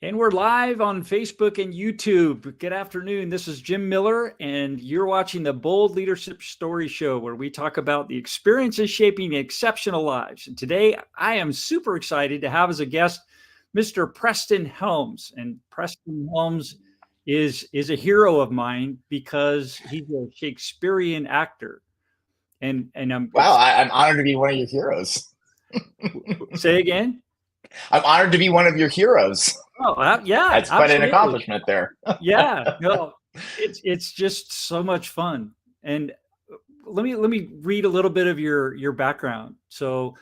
And we're live on Facebook and YouTube. Good afternoon. This is Jim Miller, and you're watching the Bold Leadership Story Show, where we talk about the experiences shaping exceptional lives. And today, I am super excited to have as a guest Mr. Preston Helms. And Preston Helms is a hero of mine because he's a Shakespearean actor. And I'm Wow, I'm honored to be one of your heroes. say again. I'm honored to be one of your heroes. Oh, yeah, That's quite an absolutely. accomplishment there. Yeah, no, it's just so much fun. And let me read a little bit of your background. So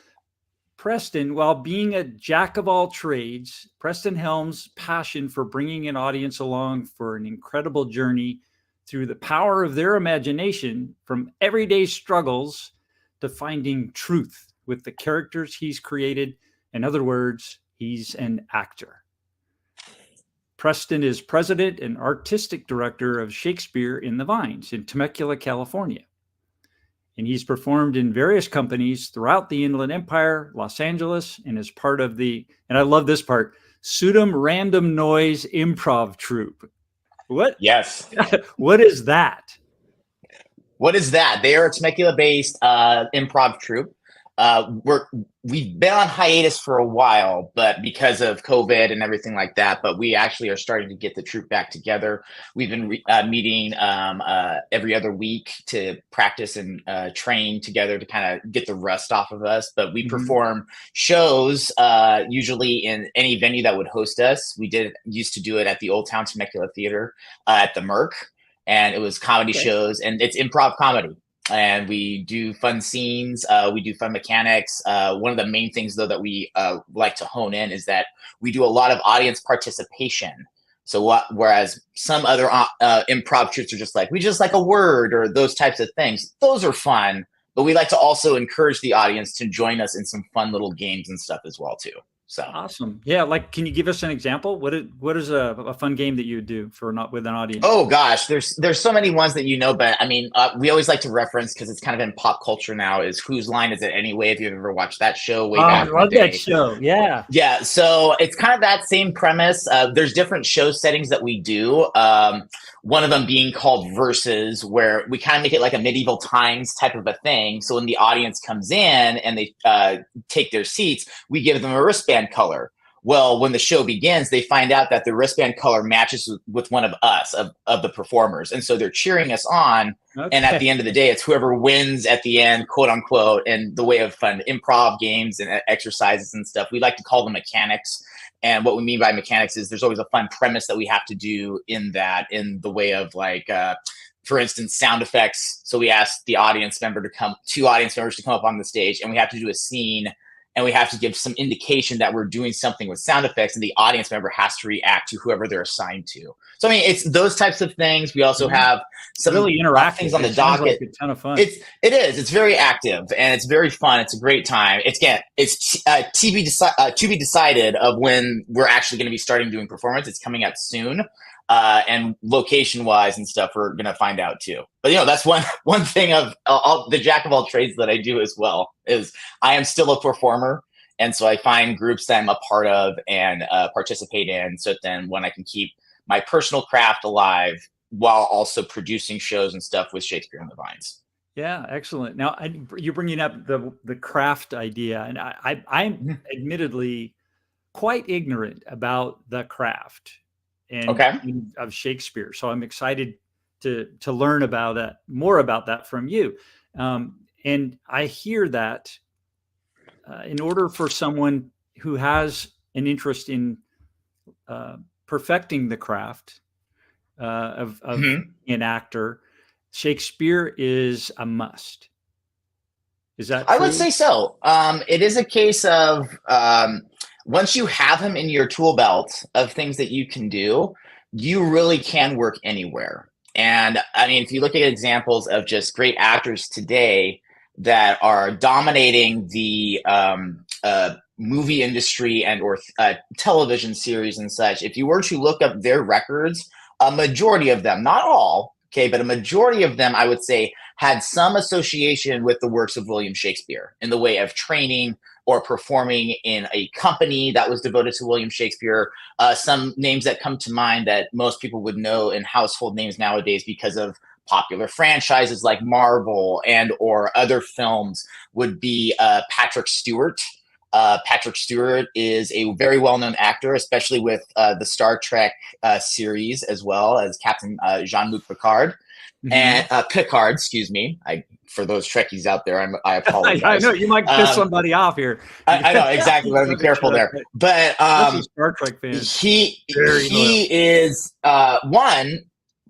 Preston, while being a jack of all trades, Preston Helms' passion for bringing an audience along for an incredible journey through the power of their imagination, from everyday struggles to finding truth with the characters he's created. In other words, he's an actor. Preston is president and artistic director of Shakespeare in the Vines in Temecula, California. And he's performed in various companies throughout the Inland Empire, Los Angeles, and is part of the, and I love this part, Sudum Random Noise Improv Troupe. What? Yes. What is that? What is that? They are a Temecula-based improv troupe. We've been on hiatus for a while, but because of COVID and everything like that, but we actually are starting to get the troupe back together. We've been meeting every other week to practice and train together to kind of get the rust off of us. But we perform shows usually in any venue that would host us. We used to do it at the Old Town Temecula Theater at the Merc, and it was comedy shows, and it's improv comedy. And we do fun scenes. We do fun mechanics. One of the main things, though, that we like to hone in is that we do a lot of audience participation. So whereas some other improv troupes are just like, we just like a word or those types of things. Those are fun, but we like to also encourage the audience to join us in some fun little games and stuff as well, too. So awesome. Yeah, like, can you give us an example? What is a fun game that you would do for not with an audience? Oh gosh, there's so many ones that but I mean, we always like to reference, because it's kind of in pop culture now, is Whose Line Is It Anyway? If you've ever watched that show way back I in love the day. that show. Yeah. Yeah, so it's kind of that same premise. There's different show settings that we do. One of them being called Versus, where we kind of make it like a medieval times type of a thing. So when the audience comes in and they take their seats, we give them a wristband color. Well, when the show begins, they find out that the wristband color matches with one of us, of the performers. And so they're cheering us on. Okay. And at the end of the day, it's whoever wins at the end, quote unquote, and the way of fun improv games and exercises and stuff. We like to call them mechanics. And what we mean by mechanics is there's always a fun premise that we have to do in the way of, like, for instance, sound effects. So we ask the audience member two audience members to come up on the stage, and we have to do a scene, and we have to give some indication that we're doing something with sound effects, and the audience member has to react to whoever they're assigned to. So, I mean, it's those types of things. We also have some really interactive things on the Like docket. a ton of fun. It is. It's very active, and it's very fun. It's a great time. It's to be decided of when we're actually going to be starting doing performance. It's coming out soon. And location-wise and stuff, we're going to find out too. But, that's one thing of the jack of all trades that I do as well, is I am still a performer. And so I find groups that I'm a part of and participate in, so then when I can keep my personal craft alive while also producing shows and stuff with Shakespeare in the Vines. Yeah, excellent. Now, you're bringing up the craft idea, and I'm admittedly quite ignorant about the craft of Shakespeare. So I'm excited to learn about more about that from you. And I hear that in order for someone who has an interest in perfecting the craft of an actor, Shakespeare is a must. Is that true? I would say so. It is a case of once you have him in your tool belt of things that you can do, you really can work anywhere. And I mean, if you look at examples of just great actors today that are dominating the movie industry and or television series and such, if you were to look up their records, a majority of them, not all, but a majority of them, I would say, had some association with the works of William Shakespeare in the way of training, or performing in a company that was devoted to William Shakespeare. Some names that come to mind that most people would know in household names nowadays because of popular franchises like Marvel and or other films would be Patrick Stewart. Patrick Stewart is a very well-known actor, especially with the Star Trek series, as well as Captain Jean-Luc Picard. And Picard, excuse me. For those Trekkies out there, I apologize. I know you might piss somebody off here. I know exactly. Let me be careful there. But Star Trek fan. He is one,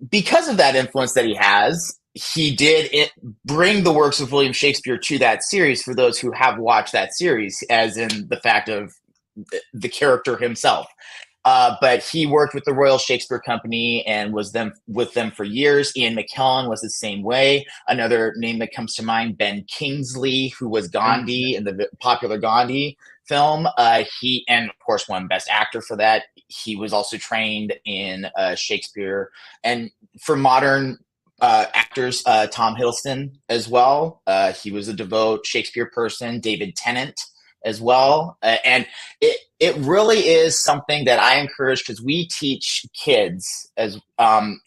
because of that influence that he has. He did bring the works of William Shakespeare to that series for those who have watched that series, as in the fact of the character himself. But he worked with the Royal Shakespeare Company and was with them for years. Ian McKellen was the same way. Another name that comes to mind, Ben Kingsley, who was Gandhi in the popular Gandhi film. He, and of course, won Best Actor for that. He was also trained in Shakespeare. And for modern actors, Tom Hiddleston as well. He was a devout Shakespeare person. David Tennant as well. And it really is something that I encourage, because we teach kids as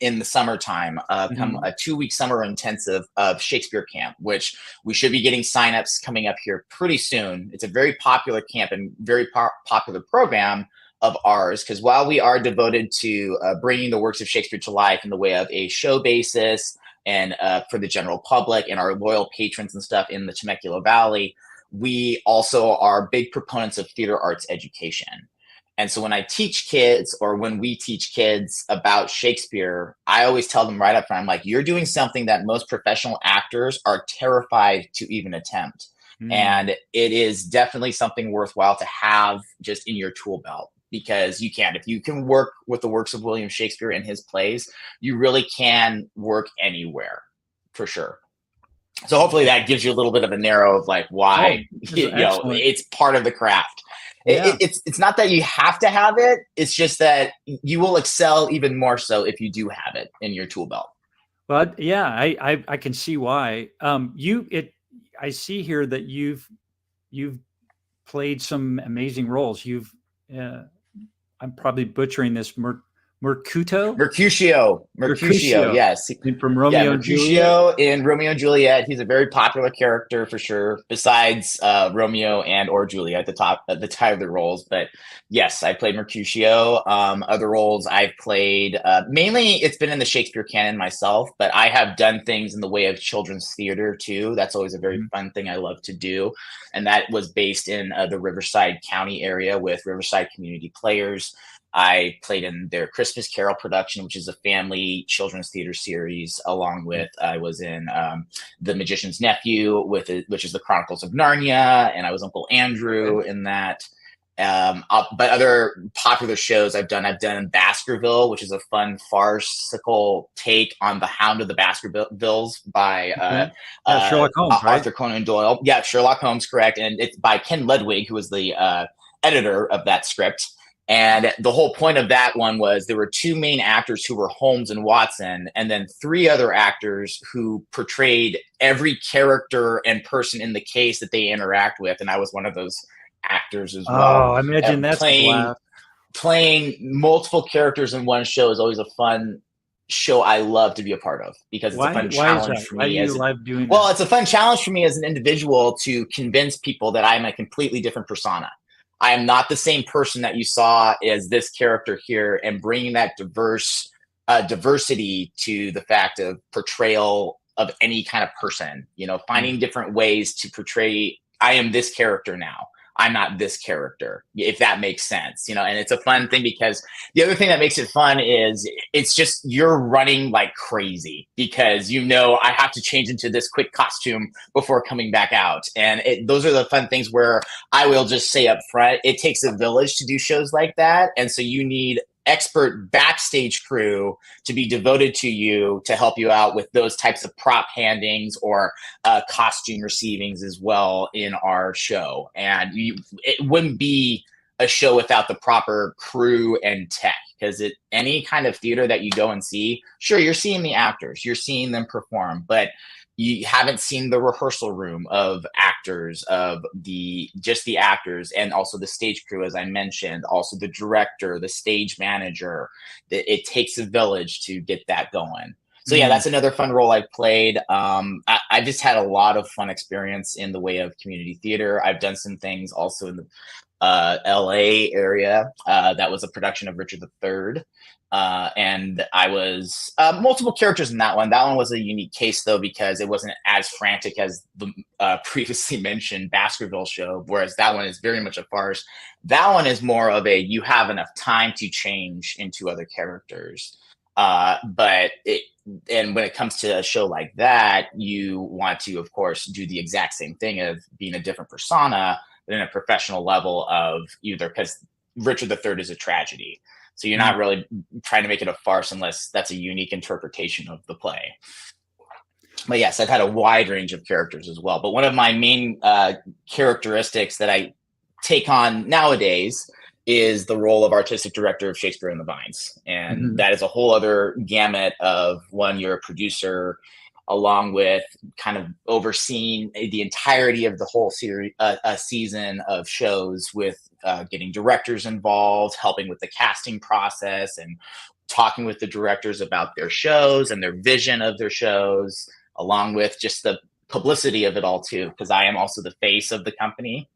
in the summertime, come a 2-week summer intensive of Shakespeare camp, which we should be getting signups coming up here pretty soon. It's a very popular camp and very popular program of ours, because while we are devoted to bringing the works of Shakespeare to life in the way of a show basis and for the general public and our loyal patrons and stuff in the Temecula Valley, we also are big proponents of theater arts education. And so when I teach kids, or when we teach kids about Shakespeare, I always tell them right up front, I'm like, you're doing something that most professional actors are terrified to even attempt. And it is definitely something worthwhile to have just in your tool belt, because you can. If you can work with the works of William Shakespeare and his plays, you really can work anywhere, for sure. So hopefully that gives you a little bit of a narrow of like why it's part of the craft. Yeah. It's not that you have to have it. It's just that you will excel even more so if you do have it in your tool belt. But yeah, I can see why. I see here that you've played some amazing roles. I'm probably butchering this. Mercutio, yes. From Romeo and Mercutio in Romeo and Juliet. He's a very popular character for sure, besides Romeo and or Juliet at the time of the roles. But yes, I played Mercutio. Other roles I've played, mainly it's been in the Shakespeare canon myself, but I have done things in the way of children's theater too. That's always a very fun thing I love to do. And that was based in the Riverside County area with Riverside Community Players. I played in their Christmas Carol production, which is a family children's theater series, along with I was in The Magician's Nephew, which is the Chronicles of Narnia, and I was Uncle Andrew in that. But other popular shows I've done Baskerville, which is a fun farcical take on the Hound of the Baskervilles by Sherlock Holmes, Arthur Conan Doyle. Yeah, Sherlock Holmes, correct. And it's by Ken Ludwig, who was the editor of that script. And the whole point of that one was there were 2 main actors who were Holmes and Watson, and then 3 other actors who portrayed every character and person in the case that they interact with. And I was one of those actors as well. Oh, I imagine that's playing multiple characters in one show is always a fun show I love to be a part of, because it's a fun challenge for me. Why do you love doing that? Well, it's a fun challenge for me as an individual to convince people that I'm a completely different persona. I am not the same person that you saw as this character here, and bringing that diversity to the fact of portrayal of any kind of person, finding different ways to portray, I am this character now. I'm not this character, if that makes sense, and it's a fun thing, because the other thing that makes it fun is it's just you're running like crazy, because I have to change into this quick costume before coming back out. And those are the fun things where I will just say up front, it takes a village to do shows like that. And so you need expert backstage crew to be devoted to you to help you out with those types of prop handings or costume receivings as well in our show. And it wouldn't be a show without the proper crew and tech, because any kind of theater that you go and see, sure, you're seeing the actors, you're seeing them perform, but you haven't seen the rehearsal room of actors, of just the actors, and also the stage crew, as I mentioned, also the director, the stage manager. It takes a village to get that going. So yeah, that's another fun role I've played. I just had a lot of fun experience in the way of community theater. I've done some things also in the LA area. That was a production of Richard III. And I was multiple characters in that one. That one was a unique case, though, because it wasn't as frantic as the previously mentioned Baskerville show, whereas that one is very much a farce. That one is more of a you have enough time to change into other characters. And when it comes to a show like that, you want to, of course, do the exact same thing of being a different persona, but in a professional level of either, because Richard III is a tragedy. So you're not really trying to make it a farce unless that's a unique interpretation of the play. But yes, I've had a wide range of characters as well. But one of my main characteristics that I take on nowadays is the role of artistic director of Shakespeare in the Vines. And that is a whole other gamut of one, you're a producer, along with kind of overseeing the entirety of the whole series, a season of shows, with getting directors involved, helping with the casting process, and talking with the directors about their shows and their vision of their shows, along with just the publicity of it all too, because I am also the face of the company,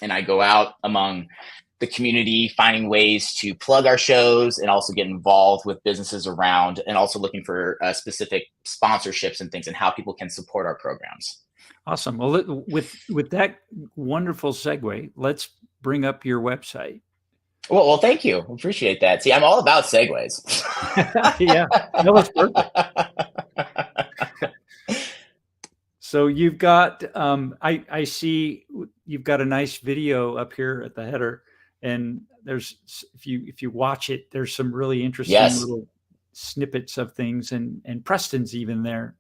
and I go out among the community, finding ways to plug our shows and also get involved with businesses around, and also looking for specific sponsorships and things and how people can support our programs. Awesome. Well, with that wonderful segue, let's bring up your website. Well, thank you. Appreciate that. See, I'm all about segues. Yeah, that was perfect. So you've got, I see you've got a nice video up here at the header, and there's, if you watch it, there's some really interesting little snippets of things, and Preston's even there,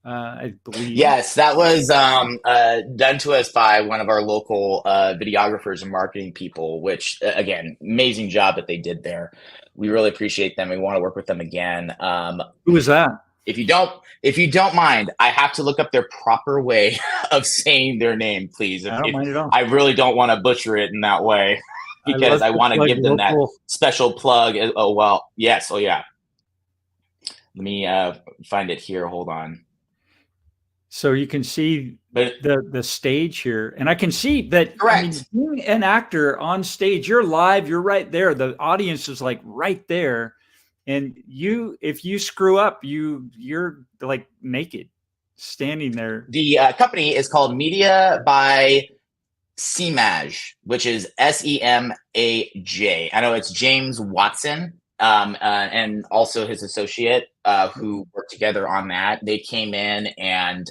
I believe. Yes, that was done to us by one of our local videographers and marketing people, which again, amazing job that they did there. We really appreciate them. We want to work with them again. Who was that? If you don't mind, I have to look up their proper way of saying their name, please. I don't mind at all. I really don't want to butcher it in that way, because I want to give them that special plug. Oh, well, yes. Oh, yeah. Let me find it here. Hold on. So you can see the stage here, and I can see that. Correct. I mean, being an actor on stage, you're live, you're right there. The audience is like right there. And if you screw up, you're like naked, standing there. The company is called Media by Semaj, which is Semaj. I know it's James Watson, and also his associate, who worked together on that. They came in and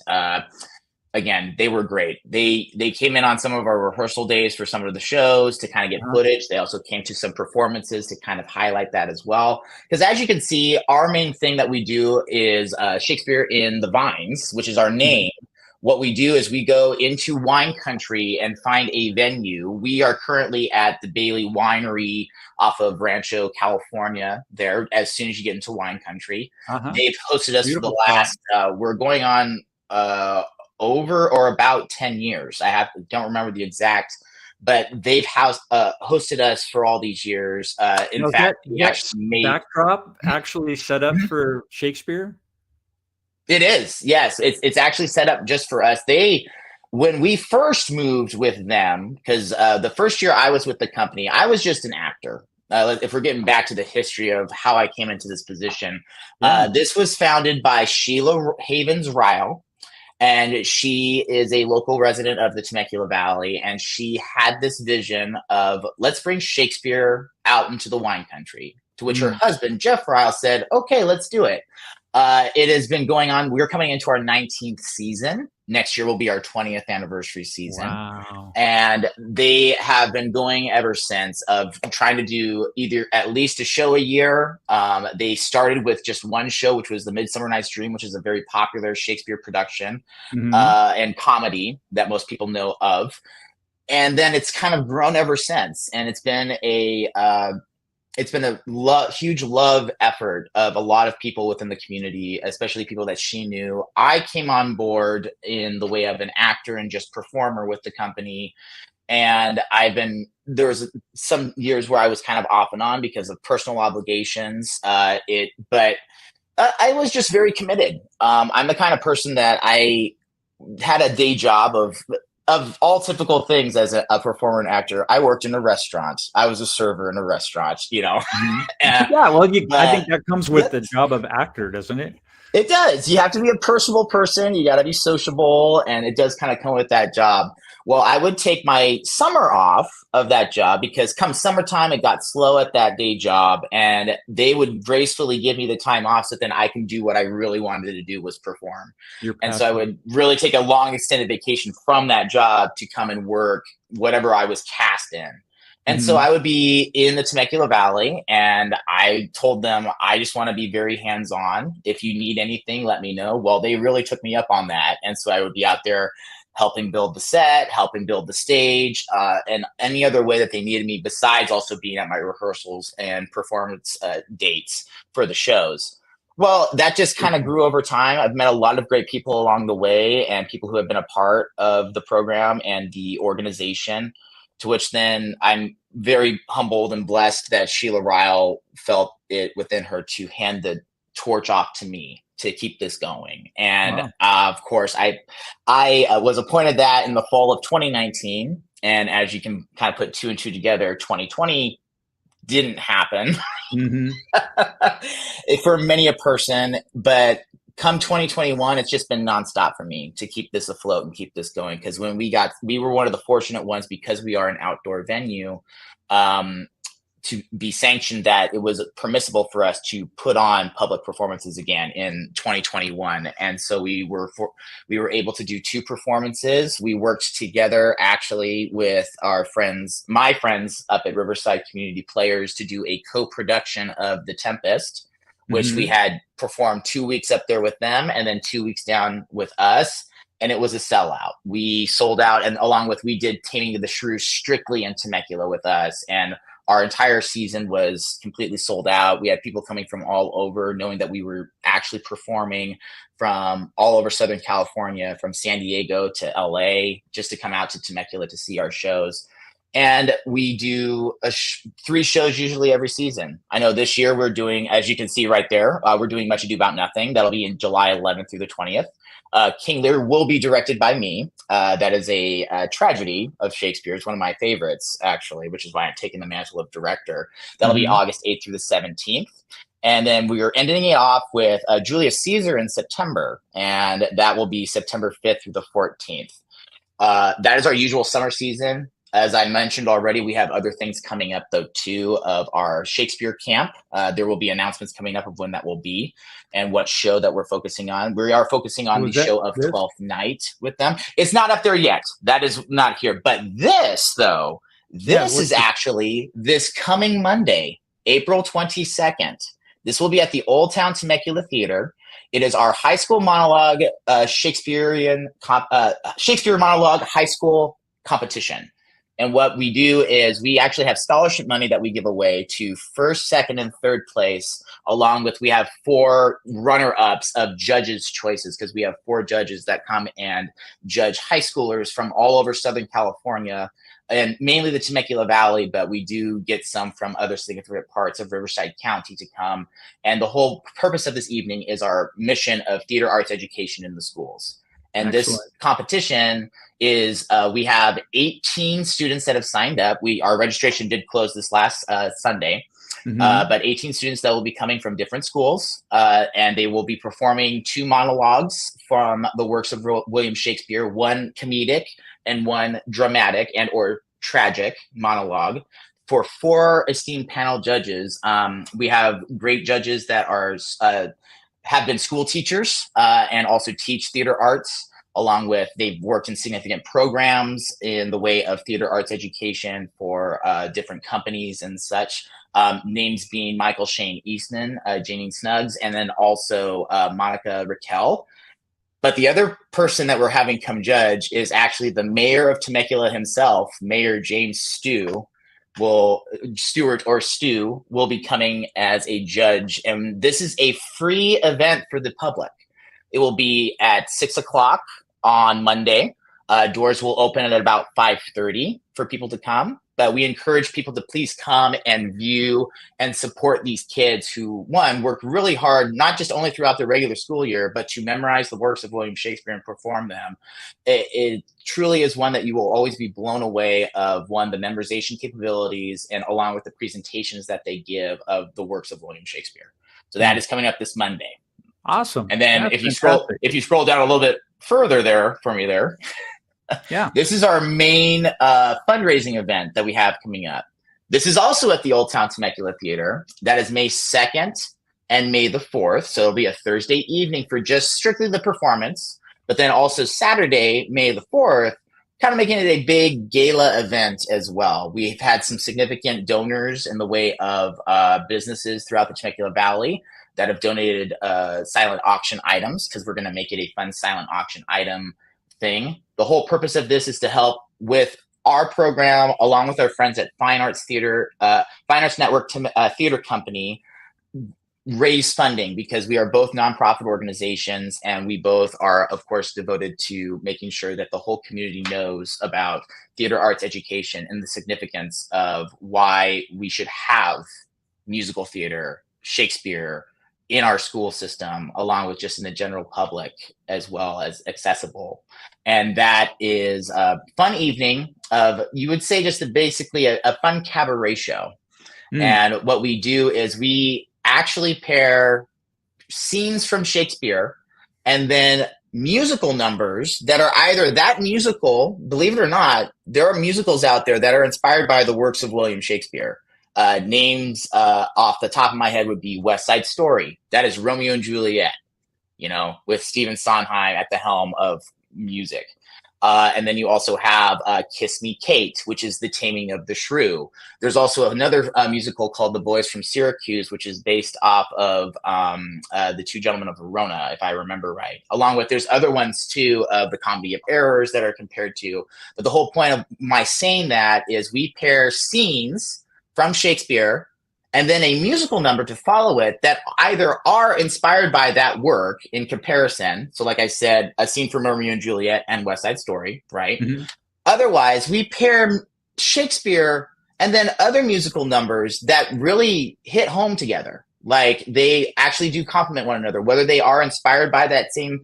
again, they were great. They came in on some of our rehearsal days for some of the shows to kind of get footage. They also came to some performances to kind of highlight that as well. Because as you can see, our main thing that we do is Shakespeare in the Vines, which is our name. What we do is we go into wine country and find a venue. We are currently at the Bailey Winery off of Rancho, California, there, as soon as you get into wine country. They've hosted us for the last, we're going on over or about 10 years. Don't remember the exact, but they've hosted us for all these years. In fact, we actually made backdrop actually set up for Shakespeare. It is, yes. It's actually set up just for us. When we first moved with them, because the first year I was with the company, I was just an actor. If we're getting back to the history of how I came into this position, this was founded by Sheila Havens Ryle. And she is a local resident of the Temecula Valley. And she had this vision of, let's bring Shakespeare out into the wine country, to which her husband, Jeff Ryle, said, okay, let's do it. It has been going on. We're coming into our 19th season. Next year will be our 20th anniversary season. Wow. And they have been going ever since, of trying to do either at least a show a year. They started with just one show, which was The Midsummer Night's Dream, which is a very popular Shakespeare production and comedy that most people know of. And then it's kind of grown ever since. And it's been it's been a huge love effort of a lot of people within the community, especially people that she knew. I came on board in the way of an actor and just performer with the company. And there was some years where I was kind of off and on because of personal obligations. But I was just very committed. I'm the kind of person that I had a day job of all typical things as a performer and actor. I worked in a restaurant. I was a server in a restaurant, Mhm. Uh, Yeah, well, I but think that comes with the job of actor, doesn't it? it does. You have to be a personable person. You got to be sociable, and it does kind of come with that job. Well, I would take my summer off of that job because come summertime, it got slow at that day job, and they would gracefully give me the time off so then I can do what I really wanted to do was perform. Your And so I passion. would really take a long extended vacation from that job to come and work whatever I was cast in. And so Mhm. I would be in the Temecula Valley, and I told them, I just want to be very hands on. If you need anything, let me know. Well, they really took me up on that. And so I would be out there helping build the set, helping build the stage, and any other way that they needed me, besides also being at my rehearsals and performance dates for the shows. Well, that just kind of grew over time. I've met a lot of great people along the way and people who have been a part of the program and the organization, to which then I'm very humbled and blessed that Sheila Ryle felt it within her to hand the torch off to me to keep this going. And Wow. of course, I was appointed that in the fall of 2019. And as you can kind of put two and two together, 2020 didn't happen Mhm. for many a person, but come 2021, it's just been nonstop for me to keep this afloat and keep this going. Because we were one of the fortunate ones because we are an outdoor venue, um, to be sanctioned that it was permissible for us to put on public performances again in 2021. And so we were able to do two performances. We worked together actually with my friends up at Riverside Community Players, to do a co-production of The Tempest, which we Mhm. had performed 2 weeks up there with them and then 2 weeks down with us. And it was a sellout. We sold out, and along with, we did Taming of the Shrew strictly in Temecula with us. And our entire season was completely sold out. We had people coming from all over, knowing that we were actually performing from all over Southern California, from San Diego to LA, just to come out to Temecula to see our shows. And we do 3 shows usually every season. I know this year we're doing, as you can see right there, we're doing Much Ado About Nothing. That'll be in July 11th through the 20th. King Lear will be directed by me. That is a tragedy of Shakespeare. It's one of my favorites, actually, which is why I'm taking the mantle of director. That'll be Mhm. August 8th through the 17th. And then we are ending it off with Julius Caesar in September, and that will be September 5th through the 14th. That is our usual summer season. As I mentioned already, we have other things coming up, though, too, of our Shakespeare camp. There will be announcements coming up of when that will be and what show that we're focusing on. We are focusing on the Was that show of this? Twelfth Night with them. It's not up there yet. That is not here. But this, though, Yeah, this what's is this? actually this coming Monday, April 22nd. This will be at the Old Town Temecula Theater. It is our high school monologue, Shakespeare monologue high school competition. And what we do is we actually have scholarship money that we give away to first, second, and third place, along with, we have 4 runner-ups of judges' choices, because we have 4 judges that come and judge high schoolers from all over Southern California, and mainly the Temecula Valley, but we do get some from other significant parts of Riverside County to come. And the whole purpose of this evening is our mission of theater arts education in the schools. And this Excellent. competition is, we have 18 students that have signed up. Our registration did close this last Sunday, Mhm. but 18 students that will be coming from different schools, and they will be performing 2 monologues from the works of William Shakespeare, one comedic and one dramatic and or tragic monologue, for 4 esteemed panel judges. We have great judges that are have been school teachers, and also teach theater arts, along with, they've worked in significant programs in the way of theater arts education for different companies and such. Names being Michael Shane Eastman, Janine Snuggs, and then also Monica Raquel. But the other person that we're having come judge is actually the mayor of Temecula himself, Mayor James Stew, Stuart or Stu will be coming as a judge, and this is a free event for the public. It will be at 6 o'clock on Monday. Doors will open at about 5:30 for people to come. But we encourage people to please come and view and support these kids who, one, work really hard, not just only throughout the regular school year, but to memorize the works of William Shakespeare and perform them. It truly is one that you will always be blown away of, one, the memorization capabilities, and along with the presentations that they give of the works of William Shakespeare. So that is coming up this Monday. Awesome. And then if you scroll down a little bit further there for me there, yeah, this is our main fundraising event that we have coming up. This is also at the Old Town Temecula Theater. That is May 2nd and May the 4th. So it'll be a Thursday evening for just strictly the performance, but then also Saturday, May the 4th, kind of making it a big gala event as well. We've had some significant donors in the way of businesses throughout the Temecula Valley that have donated silent auction items, because we're going to make it a fun silent auction item thing. The whole purpose of this is to help with our program, along with our friends at Fine Arts Network Theater Company, raise funding, because we are both nonprofit organizations, and we both are, of course, devoted to making sure that the whole community knows about theater arts education and the significance of why we should have musical theater, Shakespeare, in our school system, along with just in the general public, as well as accessible. And that is a fun evening of, you would say, just basically a fun cabaret show. And what we do is we actually pair scenes from Shakespeare and then musical numbers that are either that musical, believe it or not, there are musicals out there that are inspired by the works of William Shakespeare. Names off the top of my head would be West Side Story. That is Romeo and Juliet, with Stephen Sondheim at the helm of music. And then you also have Kiss Me, Kate, which is The Taming of the Shrew. There's also another musical called The Boys from Syracuse, which is based off of The Two Gentlemen of Verona, if I remember right. Along with, there's other ones too, of The Comedy of Errors that are compared to. But the whole point of my saying that is we pair scenes from Shakespeare and then a musical number to follow it that either are inspired by that work in comparison. So like I said, a scene from Romeo and Juliet and West Side Story, right? Mm-hmm. Otherwise, we pair Shakespeare and then other musical numbers that really hit home together. Like, they actually do complement one another, whether they are inspired by that same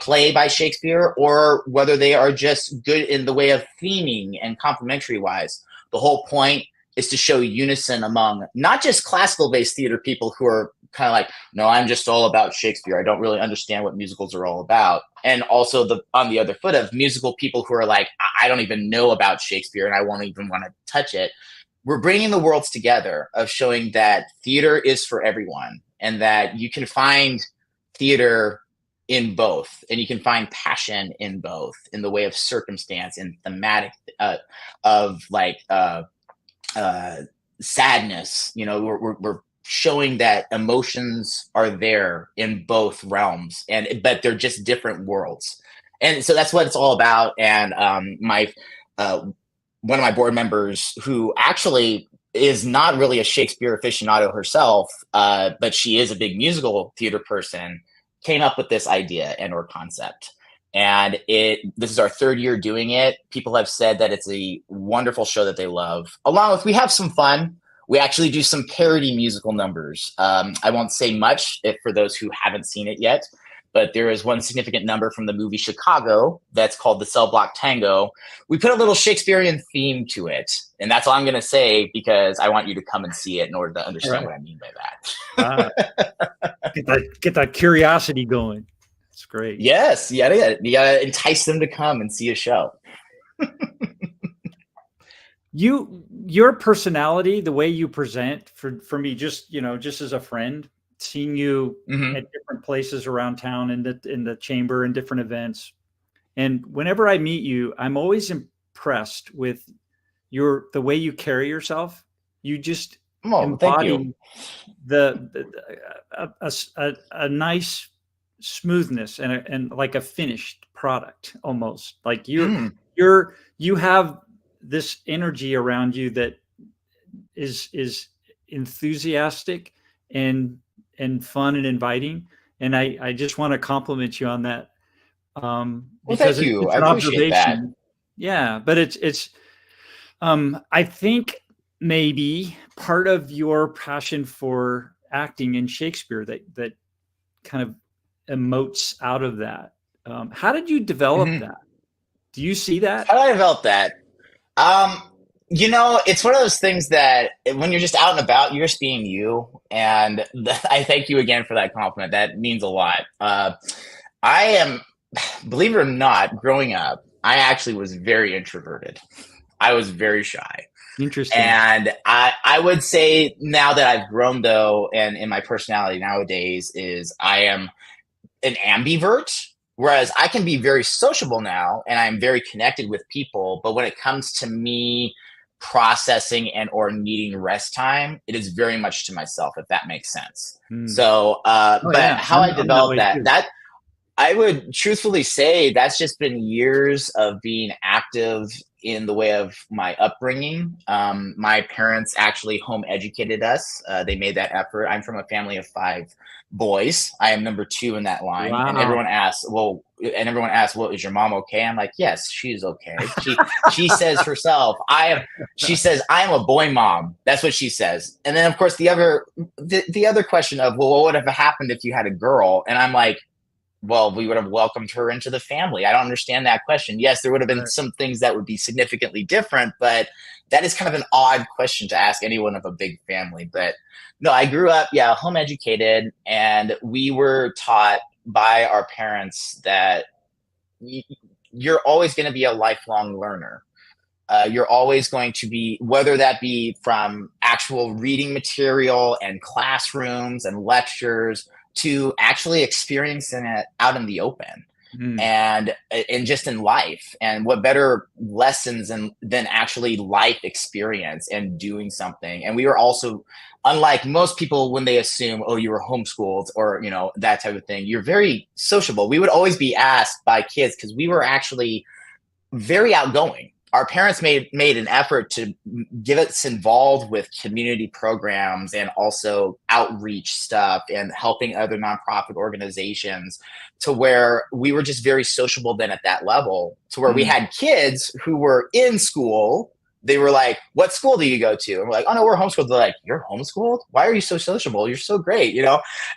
play by Shakespeare, or whether they are just good in the way of theming and complementary wise. The whole point is to show unison among not just classical based theater people who are kind of like, no, I'm just all about Shakespeare, I don't really understand what musicals are all about. And also on the other foot of musical people who are like, I don't even know about Shakespeare and I won't even want to touch it. We're bringing the worlds together of showing that theater is for everyone, and that you can find theater in both, and you can find passion in both, in the way of circumstance and thematic of like sadness. We're showing that emotions are there in both realms, but they're just different worlds. And so that's what it's all about. And one of my board members, who actually is not really a Shakespeare aficionado herself, but she is a big musical theater person, came up with this idea and or concept. And this is our third year doing it. People have said that it's a wonderful show that they love. Along with, we have some fun. We actually do some parody musical numbers. I won't say much for those who haven't seen it yet, but there is one significant number from the movie Chicago that's called the Cell Block Tango. We put a little Shakespearean theme to it. And that's all I'm going to say, because I want you to come and see it in order to understand what I mean by that. Get that curiosity going. It's great. Yes, you gotta entice them to come and see a show. Your personality, the way you present, for me, just as a friend, seeing you at different places around town, in the chamber and different events, and whenever I meet you, I'm always impressed with the way you carry yourself. You just embody a nice smoothness and like a finished product, almost like you have this energy around you that is enthusiastic and fun and inviting. And I just want to compliment you on that, Well, because thank you. it's I an appreciate that. observation. Yeah, but it's I think maybe part of your passion for acting in Shakespeare that kind of emotes out of that. How did you develop Mhm. that? Do you see that? How did I develop that? Um, it's one of those things that when you're just out and about, you're just being you. And I thank you again for that compliment. That means a lot. I am, believe it or not, growing up, I actually was very introverted. I was very shy. Interesting. And I would say now that I've grown though, and in my personality nowadays is I am an ambivert, whereas I can be very sociable now and I'm very connected with people. But when it comes to me processing and or needing rest time, it is very much to myself, if that makes sense. Mm. So, Oh but yeah, how I I'm that developed way that, too. I would truthfully say that's just been years of being active in the way of my upbringing. My parents actually home educated us. They made that effort. I'm from a family of 5 boys. I am number 2 in that line. And Wow. everyone asks, well, is your mom okay? I'm like, yes, she's okay. She says herself, she says, I am a boy mom. That's what she says. And then of course the other question of, well, what would have happened if you had a girl? And I'm like, well, we would have welcomed her into the family. I don't understand that question. Yes, there would have been Right. some things that would be significantly different, but that is kind of an odd question to ask anyone of a big family. But no, I grew up, yeah, home educated, and we were taught by our parents that you're always going to be a lifelong learner. You're always going to be, whether that be from actual reading material and classrooms and lectures to actually experiencing it out in the open Mm. and just in life. And what better lessons than actually life experience and doing something. And we were also, unlike most people when they assume, oh, you were homeschooled or that type of thing, you're very sociable. We would always be asked by kids because we were actually very outgoing. Our parents made an effort to get us involved with community programs and also outreach stuff and helping other nonprofit organizations, to where we were just very sociable then at that level, to where we Mm. had kids who were in school. They were like, what school do you go to? And we're like, oh no, we're homeschooled. They're like, you're homeschooled? Why are you so sociable? You're so great,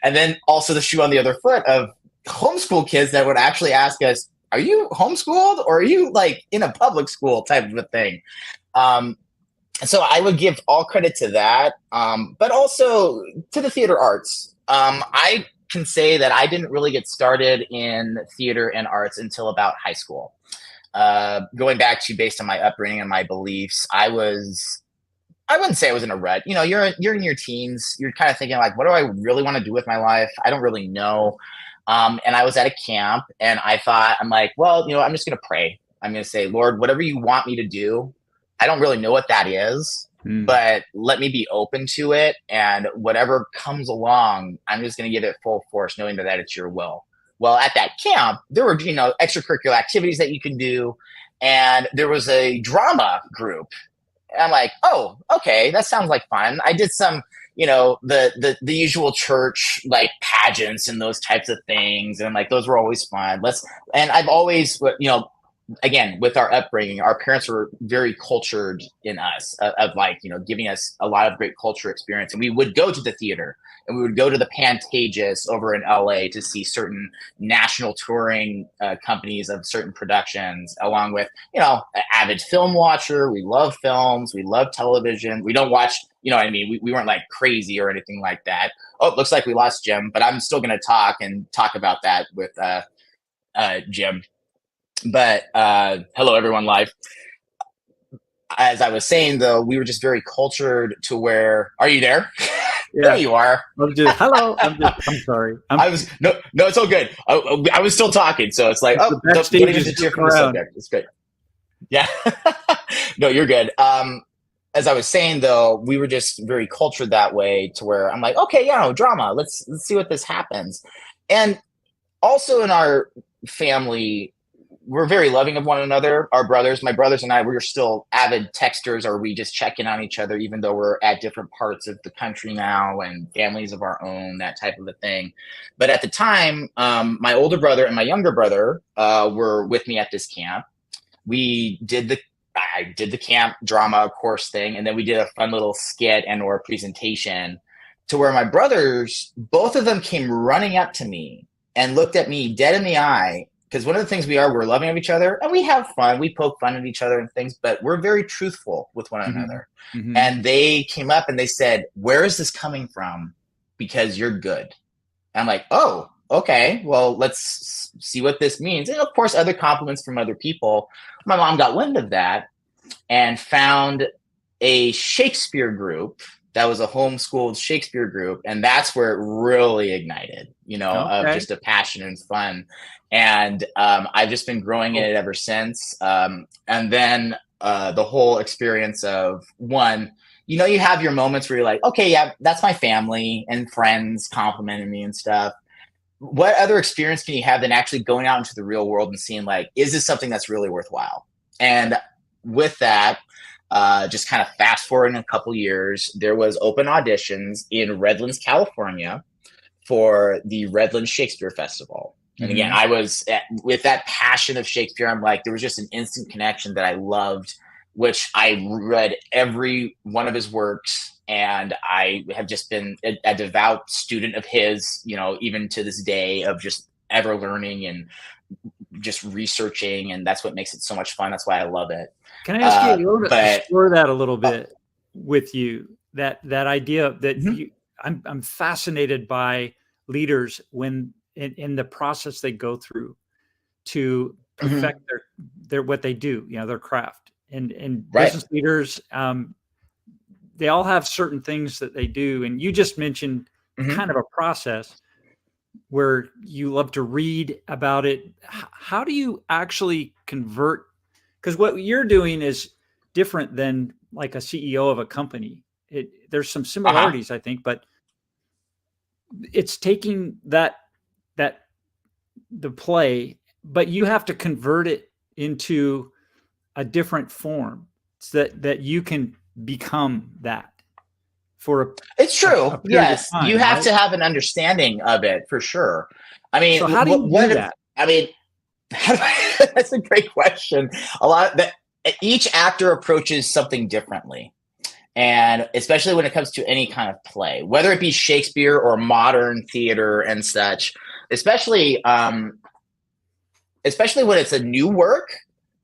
And then also the shoe on the other foot of homeschool kids that would actually ask us, are you homeschooled or are you like in a public school type of a thing? Um, so I would give all credit to that, but also to the theater arts. I can say that I didn't really get started in theater and arts until about high school. Going back to based on my upbringing and my beliefs, I wouldn't say I was in a rut. You're in your teens. You're kind of thinking like, what do I really want to do with my life? I don't really know. And I was at a camp and I'm like, well, I'm just going to pray. I'm going to say, Lord, whatever you want me to do, I don't really know what that is, Mm. but let me be open to it. And whatever comes along, I'm just going to give it full force, knowing that it's your will. Well, at that camp, there were, extracurricular activities that you can do. And there was a drama group. And I'm like, oh, okay, that sounds like fun. I did some, the usual church like pageants and those types of things, and I'm like, those were always fun. And I've always, again, with our upbringing, our parents were very cultured in us of like, giving us a lot of great culture experience. And we would go to the theater and we would go to the Pantages over in LA to see certain national touring companies of certain productions, along with, an avid film watcher. We love films. We love television. We don't watch, you know what I mean? We weren't like crazy or anything like that. Oh, it looks like we lost Jim, but I'm still going to talk about that with Jim. But hello, everyone, live. As I was saying, though, we were just very cultured to where. Are you there? There Yeah. you are. Hello. I'm sorry. No, it's all good. I was still talking, so it's like, The don't backstage even is deter joking from the around. subject. It's great. Yeah. No, you're good. As I was saying, though, we were just very cultured that way to where I'm like, okay, drama. Let's see what this happens. And also in our family, we're very loving of one another. Our brothers, my brothers and I, we're still avid texters, or we just check in on each other, even though we're at different parts of the country now and families of our own, that type of a thing. But at the time, my older brother and my younger brother were with me at this camp. I did the camp drama course thing, and then we did a fun little skit and or presentation to where my brothers, both of them came running up to me and looked at me dead in the eye. Because one of the things we're loving of each other, and we have fun. We poke fun at each other and things, but we're very truthful with one another. Mm-hmm. And they came up and they said, "Where is this coming from? Because you're good." And I'm like, "Oh, okay. Well, let's see what this means." And of course, other compliments from other people. My mom got wind of that and found a Shakespeare group that was a homeschooled Shakespeare group. And that's where it really ignited, of just a passion and fun. And I've just been growing in it ever since. And then the whole experience of one, you have your moments where you're like, okay, yeah, that's my family and friends complimenting me and stuff. What other experience can you have than actually going out into the real world and seeing, like, is this something that's really worthwhile? And with that, just kind of fast forwarding a couple years, there was open auditions in Redlands, California for the Redlands Shakespeare Festival. And again, I was with that passion of Shakespeare. I'm like, there was just an instant connection that I loved, which I read every one of his works. And I have just been a devout student of his, even to this day, of just ever learning and just researching. And that's what makes it so much fun. That's why I love it. Can I ask you to explore that a little bit with you? That idea that I'm fascinated by leaders when in the process they go through to perfect their what they do, their craft. And business leaders, they all have certain things that they do. And you just mentioned kind of a process where you love to read about it. How do you actually convert? Because what you're doing is different than like a CEO of a company. There's some similarities, I think, but it's taking the play, but you have to convert it into a different form so that you can become that it's true. Yes. Time, you have to have an understanding of it for sure. I mean, so how do you do that? I mean, that's a great question. Each actor approaches something differently. And especially when it comes to any kind of play, whether it be Shakespeare or modern theater and such, especially when it's a new work,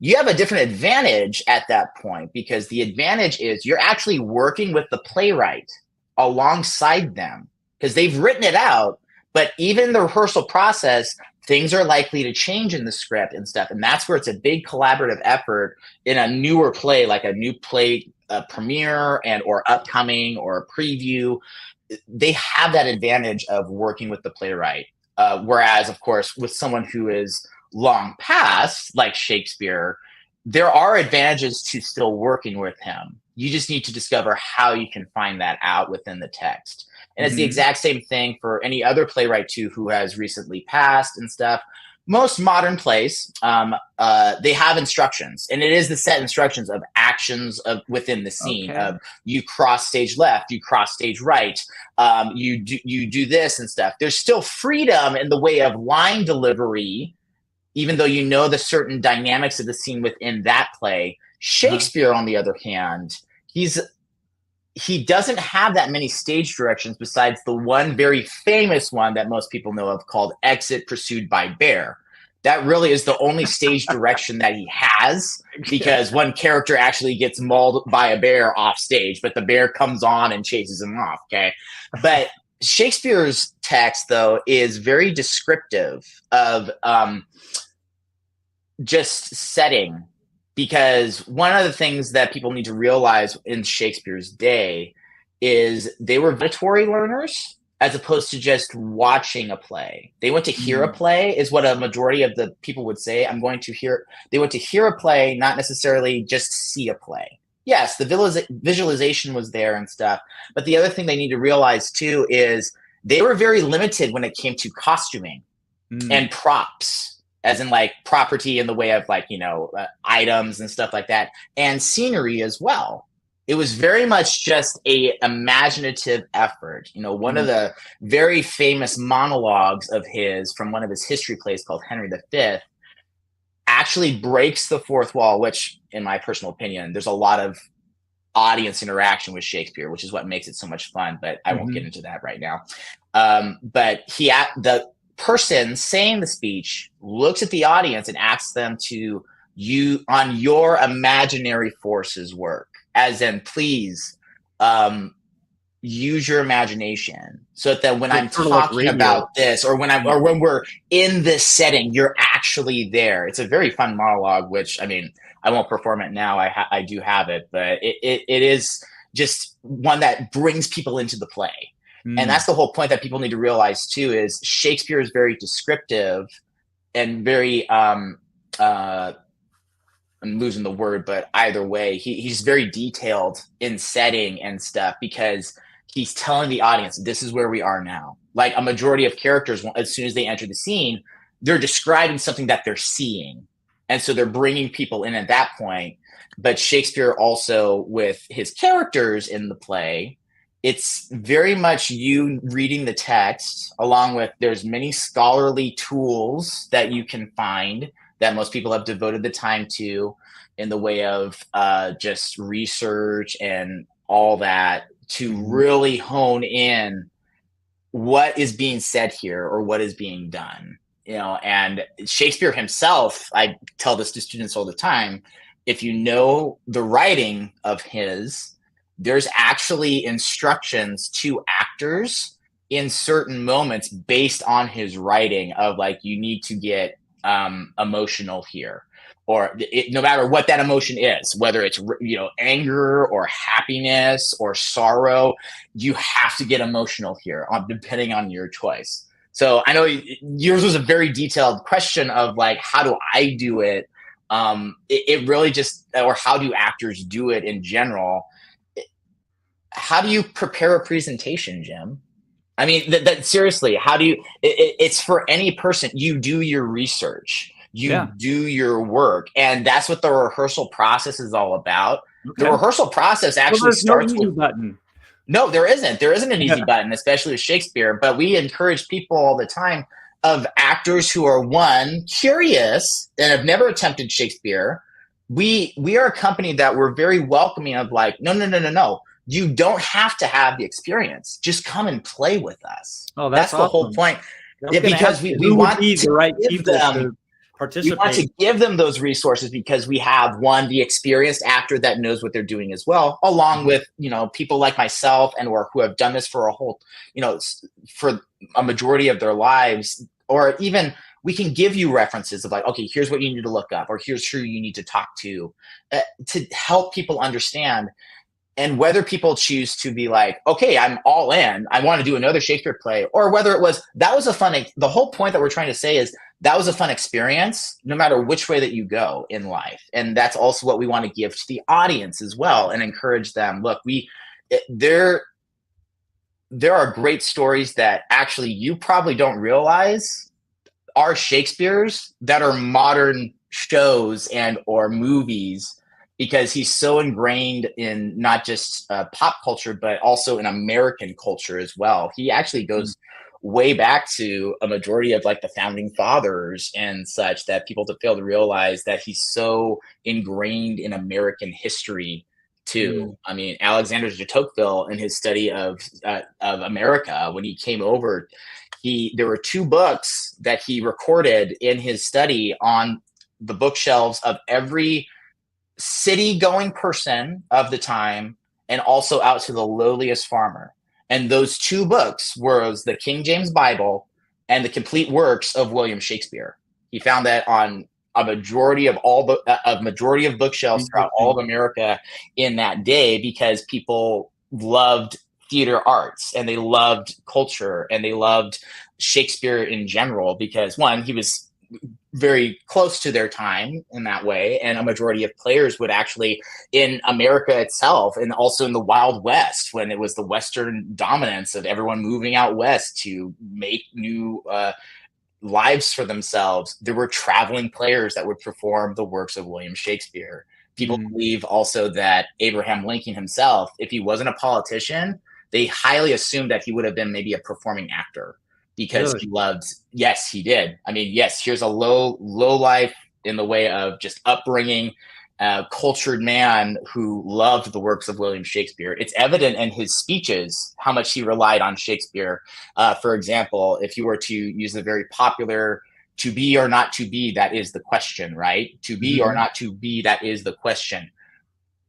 you have a different advantage at that point, because the advantage is you're actually working with the playwright alongside them, because they've written it out. But even in the rehearsal process, things are likely to change in the script and stuff. And that's where it's a big collaborative effort in a newer play, like a new play premiere and or upcoming or a preview. They have that advantage of working with the playwright. Whereas, of course, with someone who is long past, like Shakespeare, there are advantages to still working with him. You just need to discover how you can find that out within the text. And it's the exact same thing for any other playwright too who has recently passed and stuff. Most modern plays, they have instructions, and it is the set instructions of actions within the scene. Of you cross stage left, you cross stage right, you do this and stuff. There's still freedom in the way of line delivery, even though you know the certain dynamics of the scene within that play. Shakespeare, on the other hand, he doesn't have that many stage directions besides the one very famous one that most people know of called Exit Pursued by Bear. That really is the only stage direction that he has, because one character actually gets mauled by a bear off stage, but the bear comes on and chases him off. Okay. But Shakespeare's text, though, is very descriptive of just setting. Because one of the things that people need to realize in Shakespeare's day is they were auditory learners as opposed to just watching a play. They went to hear a play, is what a majority of the people would say. They went to hear a play, not necessarily just see a play. Yes, the visualization was there and stuff. But the other thing they need to realize too is they were very limited when it came to costuming and props. as in like property in the way of like, items and stuff like that, and scenery as well. It was very much just a imaginative effort. One of the very famous monologues of his from one of his history plays called Henry V actually breaks the fourth wall, which in my personal opinion, there's a lot of audience interaction with Shakespeare, which is what makes it so much fun, but I won't get into that right now. But the person saying the speech looks at the audience and asks them to on your imaginary forces work, as in please use your imagination, so that when I'm talking about this, or when we're in this setting, you're actually there. It's a very fun monologue, which I won't perform it now. I do have it, but it is just one that brings people into the play. And that's the whole point that people need to realize too, is Shakespeare is very descriptive and very I'm losing the word, but either way, he's very detailed in setting and stuff, because he's telling the audience, this is where we are now. Like a majority of characters, as soon as they enter the scene, they're describing something that they're seeing. And so they're bringing people in at that point. But Shakespeare also, with his characters in the play, it's very much you reading the text, along with there's many scholarly tools that you can find that most people have devoted the time to, in the way of just research and all that, to really hone in what is being said here or what is being done. And Shakespeare himself, I tell this to students all the time, if you know the writing of his, there's actually instructions to actors in certain moments based on his writing of like, you need to get emotional here, or no matter what that emotion is, whether it's anger or happiness or sorrow, you have to get emotional here, depending on your choice. So I know yours was a very detailed question of like, how do I do it? It really just, or how do actors do it in general? How do you prepare a presentation, Jim? I mean, that seriously, how do you, it's for any person. You do your research, you do your work. And that's what the rehearsal process is all about. Okay. The rehearsal process actually starts with button. No, there isn't. There isn't an easy button, especially with Shakespeare. But we encourage people all the time, of actors who are curious and have never attempted Shakespeare. We are a company that we're very welcoming of like, no. You don't have to have the experience. Just come and play with us. Oh, that's the whole point. Because we want the right people to participate. We want to give them those resources because we have the experienced actor that knows what they're doing as well, along with people like myself or who have done this for a whole for a majority of their lives, or even we can give you references of like, okay, here's what you need to look up, or here's who you need to talk to help people understand. And whether people choose to be like, okay, I'm all in, I want to do another Shakespeare play, or whether it was, the whole point that we're trying to say is that was a fun experience, no matter which way that you go in life. And that's also what we want to give to the audience as well, and encourage them. Look, there are great stories that actually you probably don't realize are Shakespeare's, that are modern shows and or movies, because he's so ingrained in not just pop culture, but also in American culture as well. He actually goes way back to a majority of like the founding fathers and such, that people fail to realize that he's so ingrained in American history too. I mean, Alexander de Tocqueville, in his study of America, when he came over, there were 2 books that he recorded in his study on the bookshelves of every city-going person of the time, and also out to the lowliest farmer. And those 2 books was the King James Bible and the complete works of William Shakespeare. He found that on a majority of bookshelves throughout all of America in that day, because people loved theater arts and they loved culture and they loved Shakespeare in general, because one, he was very close to their time in that way, and a majority of players would actually, in America itself and also in the Wild West, when it was the Western dominance of everyone moving out west to make new lives for themselves, there were traveling players that would perform the works of William Shakespeare. People believe also that Abraham Lincoln himself, if he wasn't a politician, they highly assumed that he would have been maybe a performing actor because he loved, yes, he did. I mean, yes, here's a low life in the way of just upbringing, cultured man who loved the works of William Shakespeare. It's evident in his speeches how much he relied on Shakespeare. For example, if you were to use the very popular "to be or not to be, that is the question," right? To be or not to be, that is the question.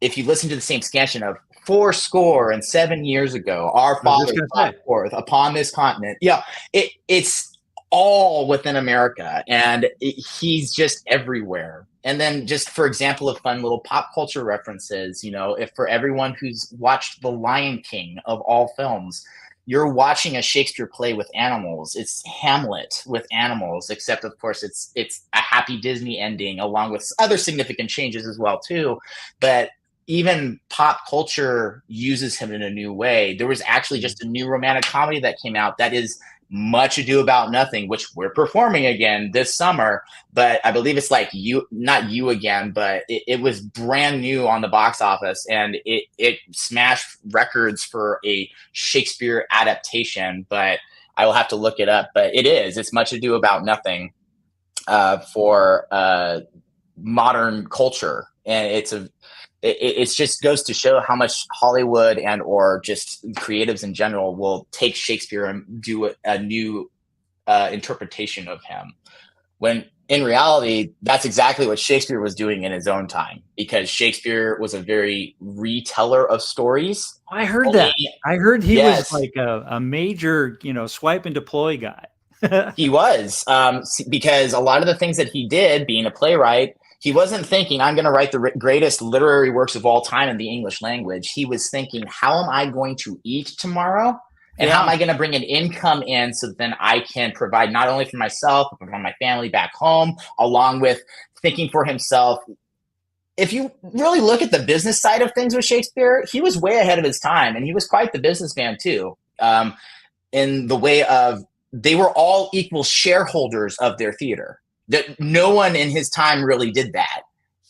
If you listen to the same scansion of 7 years ago, our fathers brought forth upon this continent. Yeah, it's all within America, and he's just everywhere. And then just for example of fun little pop culture references, if for everyone who's watched The Lion King of all films, you're watching a Shakespeare play with animals. It's Hamlet with animals, except of course it's a happy Disney ending along with other significant changes as well too. But even pop culture uses him in a new way. There was actually just a new romantic comedy that came out that is Much Ado About Nothing, which we're performing again this summer. But I believe it's like not you again, but it was brand new on the box office, and it smashed records for a Shakespeare adaptation. But I will have to look it up. But it's Much Ado About Nothing for modern culture, and it just goes to show how much Hollywood and or just creatives in general will take Shakespeare and do a new interpretation of him. When in reality, that's exactly what Shakespeare was doing in his own time, because Shakespeare was a very reteller of stories. I heard that. I heard he was like a major, swipe and deploy guy. He was, because a lot of the things that he did, being a playwright, he wasn't thinking, I'm going to write the greatest literary works of all time in the English language. He was thinking, how am I going to eat tomorrow? And how am I going to bring an income in so that then I can provide not only for myself, but for my family back home, along with thinking for himself. If you really look at the business side of things with Shakespeare, he was way ahead of his time, and he was quite the businessman too, in the way of they were all equal shareholders of their theater. That no one in his time really did that.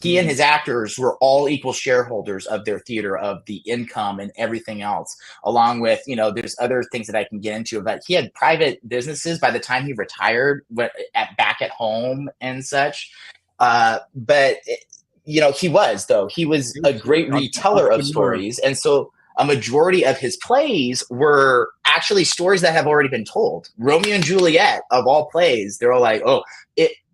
He and his actors were all equal shareholders of their theater, of the income and everything else, along with, there's other things that I can get into, but he had private businesses by the time he retired back at home and such. But he was a great reteller of stories. And so a majority of his plays were actually stories that have already been told. Romeo and Juliet, of all plays, they're all like, oh,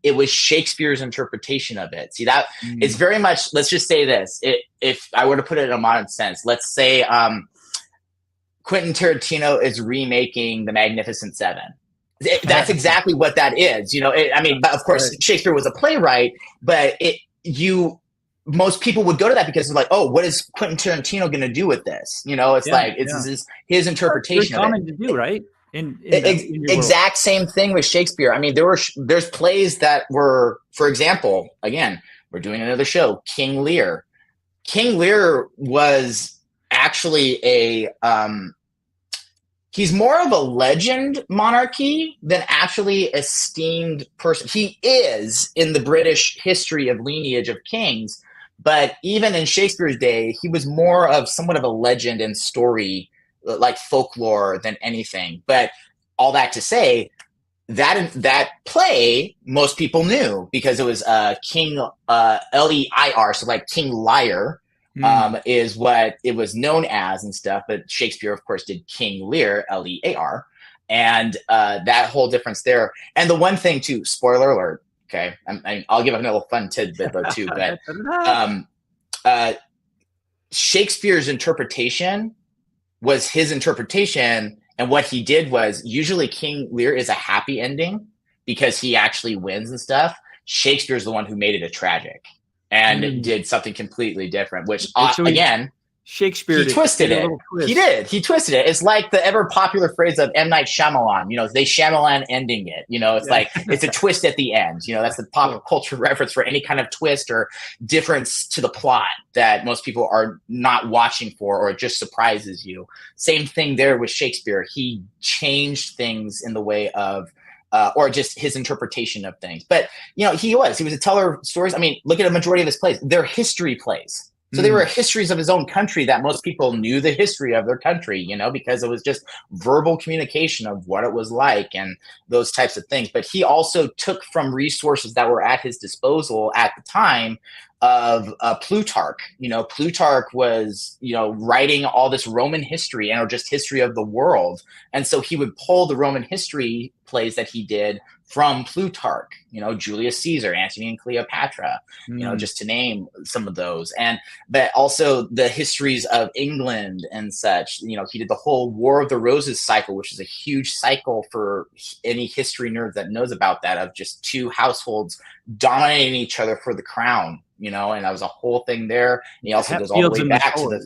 it was Shakespeare's interpretation of it. See, that it's very much, let's just say this. If I were to put it in a modern sense, let's say Quentin Tarantino is remaking The Magnificent Seven. That's exactly what that is. But of course, Shakespeare was a playwright, but most people would go to that because they're like, oh, what is Quentin Tarantino going to do with this? It's his interpretation of it. Common to do, right? In exact same thing with Shakespeare. I mean, there's plays that were, for example, again, we're doing another show, King Lear. King Lear was actually he's more of a legend monarchy than actually esteemed person. He is in the British history of lineage of kings, but even in Shakespeare's day, he was more of somewhat of a legend and story, like folklore, than anything. But all that to say, that play most people knew because it was King Leir, so like King Lear is what it was known as and stuff. But Shakespeare, of course, did King Lear, Lear, and that whole difference there. And the one thing too, spoiler alert. Okay, I'll give a little fun tidbit though too, but Shakespeare's interpretation was his interpretation, and what he did was usually King Lear is a happy ending because he actually wins and stuff. Shakespeare's the one who made it a tragic and did something completely different, which again, Shakespeare he twisted it. He did. He twisted it. It's like the ever popular phrase of M. Night Shyamalan. They Shyamalan ending it. Like it's a twist at the end. That's the pop culture reference for any kind of twist or difference to the plot that most people are not watching for, or it just surprises you. Same thing there with Shakespeare. He changed things in the way of or just his interpretation of things. But he was a teller of stories. I mean, look at a majority of his plays; they're history plays. So they were histories of his own country that most people knew the history of their country, because it was just verbal communication of what it was like and those types of things. But he also took from resources that were at his disposal at the time of Plutarch. Plutarch was, writing all this Roman history and or just history of the world. And so he would pull the Roman history plays that he did from Plutarch, Julius Caesar, Antony and Cleopatra, just to name some of those. But also the histories of England and such. He did the whole War of the Roses cycle, which is a huge cycle for any history nerd that knows about that, of just two households dominating each other for the crown. And that was a whole thing there. And he also goes all the way back to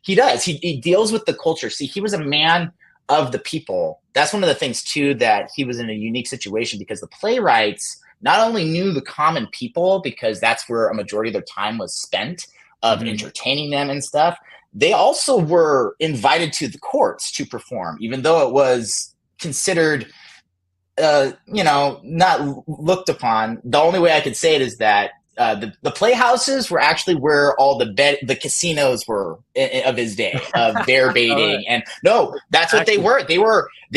he does. He deals with the culture. See, he was a man of the people. That's one of the things too, that he was in a unique situation, because the playwrights not only knew the common people, because that's where a majority of their time was spent of entertaining them and stuff. They also were invited to the courts to perform, even though it was considered, not looked upon. The only way I could say it is that the playhouses were actually where all the casinos were of his day, of bear baiting. And no, that's what they were. They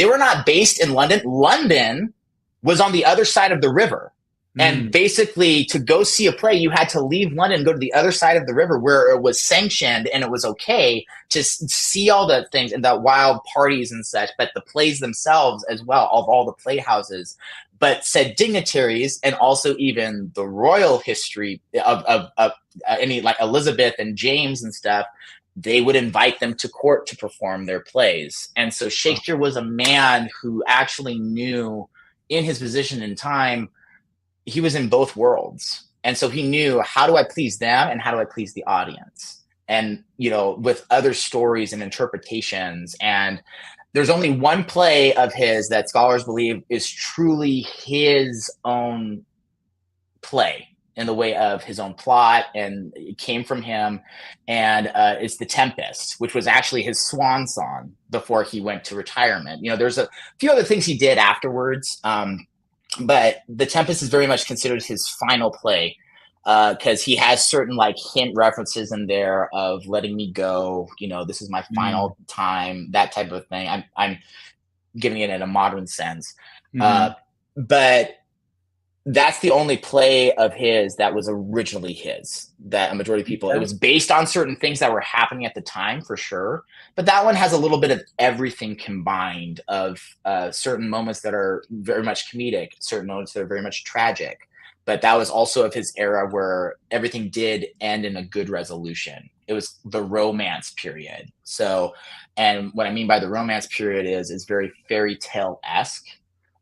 were not based in London. London was on the other side of the river. And basically, to go see a play, you had to leave London and go to the other side of the river, where it was sanctioned and it was okay to see all the things and the wild parties and such, but the plays themselves as well, of all the playhouses. But said dignitaries, and also even the royal history of any, like Elizabeth and James and stuff, they would invite them to court to perform their plays. And so Shakespeare was a man who actually knew, in his position in time, he was in both worlds. And so he knew, how do I please them and how do I please the audience? And, with other stories and interpretations. And there's only one play of his that scholars believe is truly his own play, in the way of his own plot, and it came from him. And it's The Tempest, which was actually his swan song before he went to retirement. There's a few other things he did afterwards. But The Tempest is very much considered his final play, because he has certain hint references in there of letting me go. This is my final time, that type of thing. I'm giving it in a modern sense. But that's the only play of his that was originally his, that a majority of people, it was based on certain things that were happening at the time, for sure. But that one has a little bit of everything combined, of certain moments that are very much comedic, certain moments that are very much tragic. But that was also of his era, where everything did end in a good resolution. It was the romance period. So, and what I mean by the romance period is very fairy tale-esque,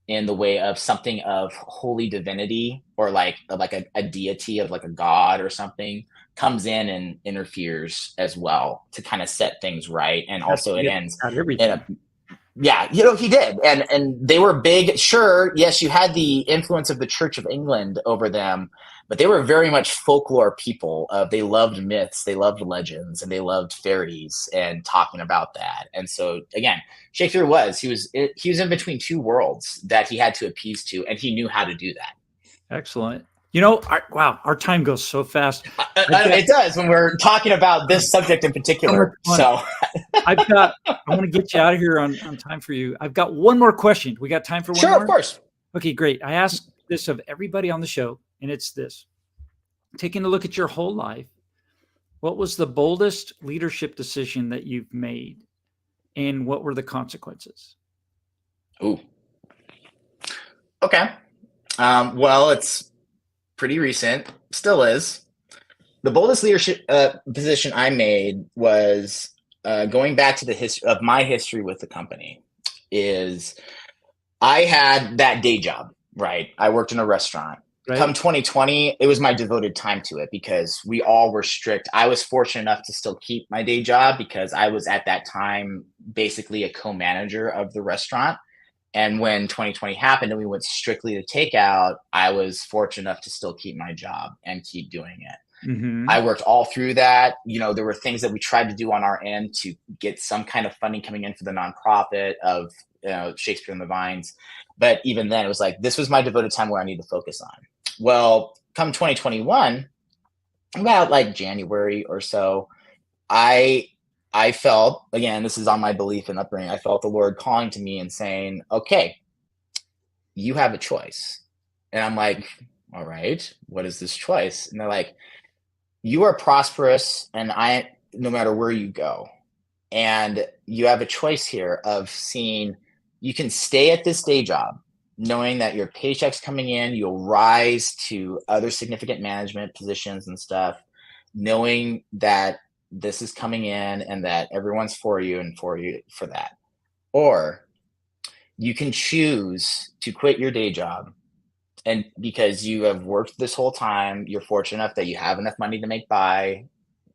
in the way of something of holy divinity, or like a deity of a god or something, comes in and interferes as well to kind of set things right. And also it ends he did. And they were big. Sure. Yes. You had the influence of the Church of England over them, but they were very much folklore people. They loved myths, they loved legends, and they loved fairies and talking about that. And so again, Shakespeare he was in between two worlds that he had to appease to, and he knew how to do that. Excellent. Wow, our time goes so fast. It does when we're talking about this subject in particular. So I want to get you out of here on time for you. I've got one more question. We got time for one more? Sure, of course. Okay, great. I ask this of everybody on the show, and it's this. Taking a look at your whole life, what was the boldest leadership decision that you've made, and what were the consequences? Ooh. Okay. Well, it's pretty recent, still is. The boldest leadership position I made was going back to the history of my history with the company. Is I had that day job, right? I worked in a restaurant. Right. Come 2020, it was my devoted time to it, because we all were strict. I was fortunate enough to still keep my day job, because I was at that time basically a co-manager of the restaurant. And when 2020 happened and we went strictly to takeout, I was fortunate enough to still keep my job and keep doing it. Mm-hmm. I worked all through that. There were things that we tried to do on our end to get some kind of funding coming in for the nonprofit of Shakespeare in the Vines. But even then, it was like, this was my devoted time where I need to focus on. Well, come 2021, about like January or so, I I felt, again, this is on my belief and upbringing, I felt the Lord calling to me and saying, okay, you have a choice. And I'm like, all right, what is this choice? And they're like, you are prosperous and no matter where you go. And you have a choice here of seeing, you can stay at this day job, knowing that your paycheck's coming in, you'll rise to other significant management positions and stuff, knowing that this is coming in and that everyone's for you and for you for that. Or you can choose to quit your day job, and because you have worked this whole time, you're fortunate enough that you have enough money to make by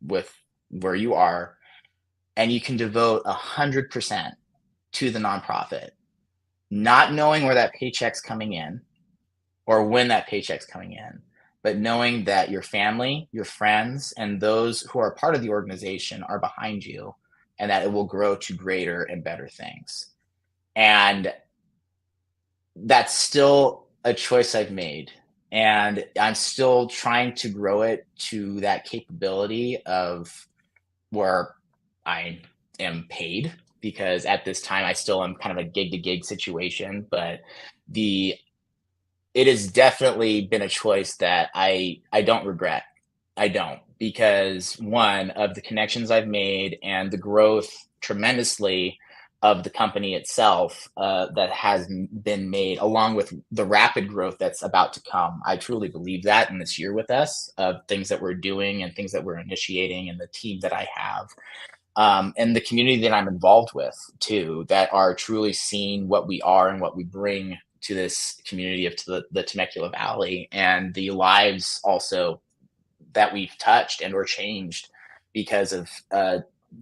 with where you are, and you can devote 100% to the nonprofit, not knowing where that paycheck's coming in or when that paycheck's coming in, but knowing that your family, your friends, and those who are part of the organization are behind you, and that it will grow to greater and better things. And that's still a choice I've made. And I'm still trying to grow it to that capability of where I am paid, because at this time I still am kind of a gig to gig situation, but it has definitely been a choice that I don't regret. I don't, because one of the connections I've made and the growth tremendously of the company itself that has been made, along with the rapid growth that's about to come. I truly believe that in this year with us, of things that we're doing and things that we're initiating, and the team that I have, and the community that I'm involved with too, that are truly seeing what we are and what we bring to this community of the Temecula Valley, and the lives also that we've touched and or changed because of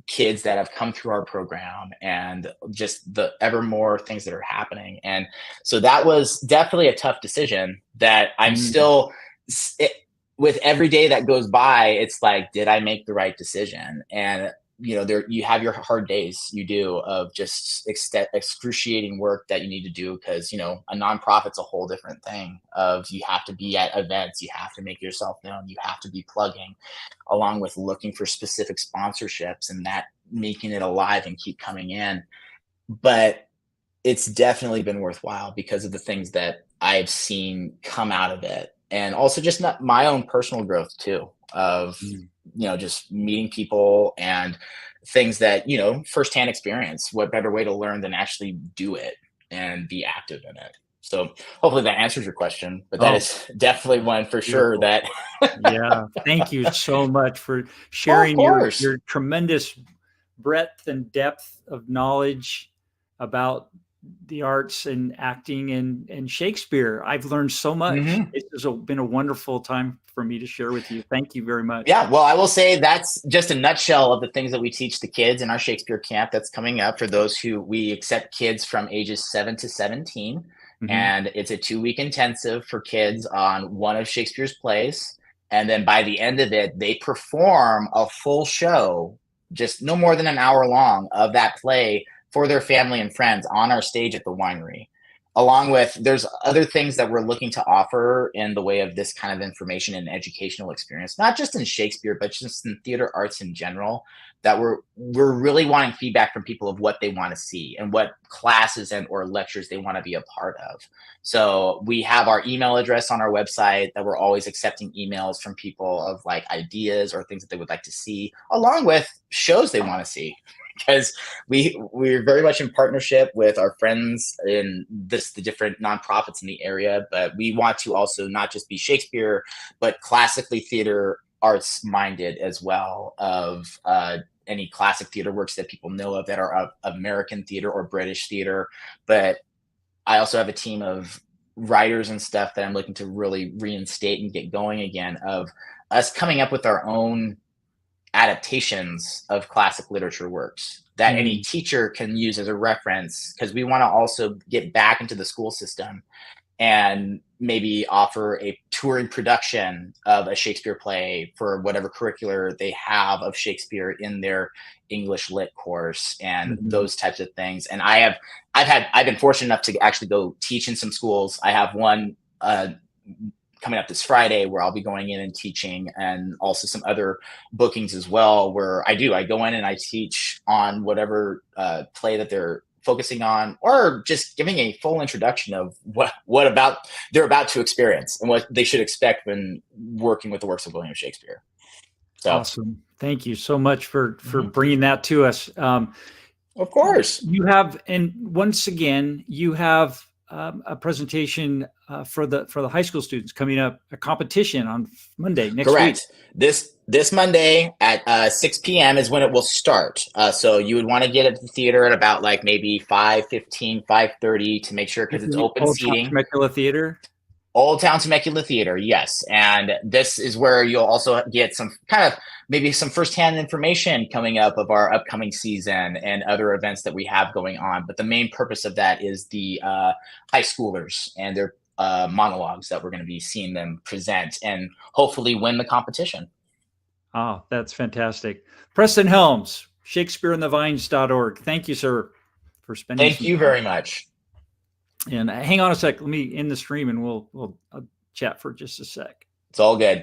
kids that have come through our program, and just the ever more things that are happening. And so that was definitely a tough decision that I'm still with every day that goes by. It's like, did I make the right decision? And there you have your hard days, you do, of just excruciating work that you need to do, because a nonprofit's a whole different thing. Of you have to be at events, you have to make yourself known, you have to be plugging, along with looking for specific sponsorships and that making it alive and keep coming in. But it's definitely been worthwhile because of the things that I've seen come out of it, and also just not my own personal growth too, of just meeting people and things that firsthand experience. What better way to learn than actually do it and be active in it? So hopefully that answers your question, but that is definitely one for sure that Yeah, thank you so much for of sharing course. your tremendous breadth and depth of knowledge about the arts and acting and Shakespeare. I've learned so much. It has been a wonderful time for me to share with you. Thank you very much. Yeah, well, I will say that's just a nutshell of the things that we teach the kids in our Shakespeare camp that's coming up. For those who we accept kids from ages 7 to 17, and it's a 2-week intensive for kids on one of Shakespeare's plays. And then by the end of it, they perform a full show, just no more than an hour long, of that play for their family and friends on our stage at the winery. Along with, there's other things that we're looking to offer in the way of this kind of information and educational experience, not just in Shakespeare, but just in theater arts in general, that we're really wanting feedback from people of what they want to see and what classes and or lectures they want to be a part of. So we have our email address on our website that we're always accepting emails from people of like ideas or things that they would like to see, along with shows they want to see, because we're very much in partnership with our friends in the different nonprofits in the area. But we want to also not just be Shakespeare, but classically theater arts minded as well, of any classic theater works that people know of that are of American theater or British theater. But I also have a team of writers and stuff that I'm looking to really reinstate and get going again, of us coming up with our own adaptations of classic literature works that any teacher can use as a reference, because we want to also get back into the school system and maybe offer a touring production of a Shakespeare play for whatever curricular they have of Shakespeare in their English lit course and those types of things. And I've been fortunate enough to actually go teach in some schools. I have one coming up this Friday where I'll be going in and teaching, and also some other bookings as well where I go in and I teach on whatever play that they're focusing on, or just giving a full introduction of what about they're about to experience and what they should expect when working with the works of William Shakespeare. So awesome. Thank you so much for bringing that to us. Of course. You have, and once again, you have a presentation for the high school students coming up, a competition on Monday next week. This Monday at 6 p.m. is when it will start. So you would want to get at the theater at about like maybe 5:15, 5:30 to make sure, because it's open seating. Temecula Theater. Old Town Temecula Theater, yes. And this is where you'll also get some kind of maybe some firsthand information coming up of our upcoming season and other events that we have going on. But the main purpose of that is the high schoolers and their monologues that we're going to be seeing them present and hopefully win the competition. Oh, that's fantastic. Preston Helms, ShakespeareandTheVines.org. Thank you, sir, for spending. Thank you very much. And hang on a sec. Let me end the stream and we'll chat for just a sec. It's all good.